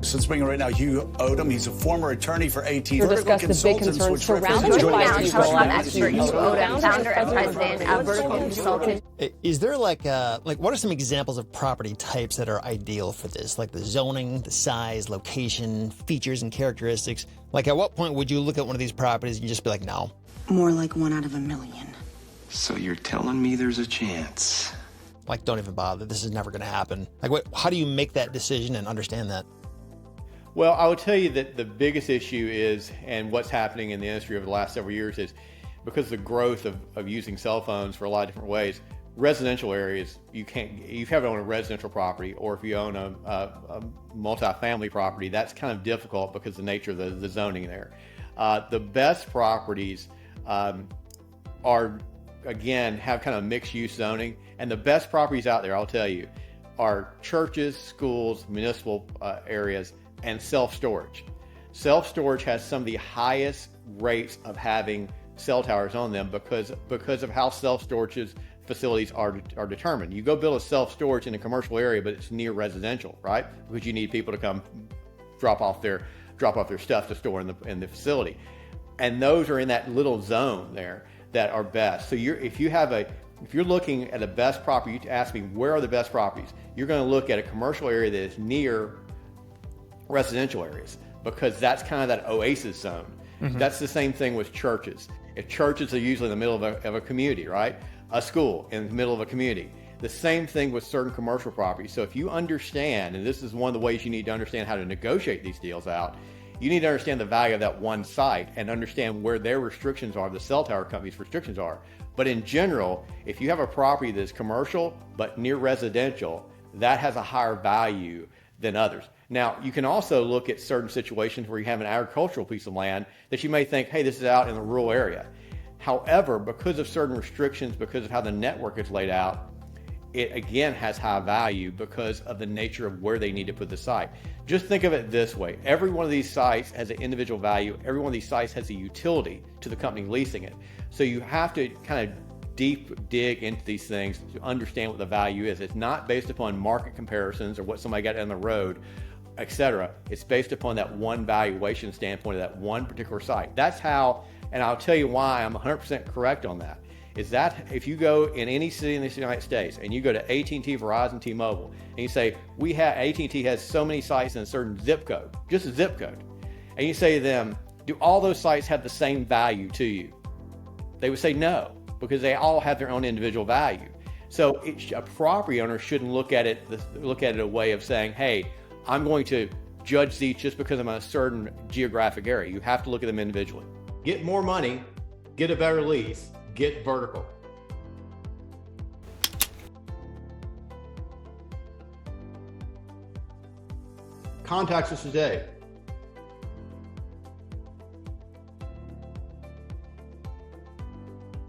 So let's bring in right now Hugh Odom. He's a former attorney for AT&T. We'll discuss the big concerns surrounding the expert Hugh Odom, founder and president of Vertical Consulting. Is there like what are some examples of property types that are ideal for this? Like the zoning, the size, location, features and characteristics? Like at what point would you look at one of these properties and just be like, no? More like 1 out of a million. So you're telling me there's a chance? Like, don't even bother. This is never going to happen. Like, how do you make that decision and understand that? Well, I would tell you that the biggest issue is, and what's happening in the industry over the last several years is, because of the growth of using cell phones for a lot of different ways, residential areas, you have to own a residential property, or if you own a multi-family property, that's kind of difficult because of the nature of the zoning there. The best properties are, again, have kind of mixed use zoning, and the best properties out there, I'll tell you, are churches, schools, municipal areas, and self-storage. Self-storage has some of the highest rates of having cell towers on them because of how self-storage facilities are determined. You go build a self-storage in a commercial area, but it's near residential, right? Because you need people to come drop off their stuff to store in the facility. And those are in that little zone there that are best. So if you're looking at a best property, you ask me, where are the best properties? You're going to look at a commercial area that is near residential areas, because that's kind of that oasis zone. Mm-hmm. That's the same thing with churches. If churches are usually in the middle of a community, right? A school in the middle of a community. The same thing with certain commercial properties. So if you understand, and this is one of the ways you need to understand how to negotiate these deals out, you need to understand the value of that one site and understand where their restrictions are, the cell tower company's restrictions are. But in general, if you have a property that's commercial but near residential, that has a higher value than others. Now, you can also look at certain situations where you have an agricultural piece of land that you may think, hey, this is out in the rural area. However, because of certain restrictions, because of how the network is laid out, it again has high value because of the nature of where they need to put the site. Just think of it this way. Every one of these sites has an individual value. Every one of these sites has a utility to the company leasing it. So you have to kind of deep dig into these things to understand what the value is. It's not based upon market comparisons or what somebody got down the road, etc. It's based upon that one valuation standpoint of that one particular site. That's how, and I'll tell you why I'm 100% correct on that, is that if you go in any city in the United States and you go to AT&T, Verizon, T-Mobile, and you say, AT&T has so many sites in a certain zip code, just a zip code, and you say to them, do all those sites have the same value to you? They would say no, because they all have their own individual value. So a property owner shouldn't look at it a way of saying, hey, I'm going to judge these just because I'm in a certain geographic area. You have to look at them individually. Get more money, get a better lease, get vertical. Contact us today.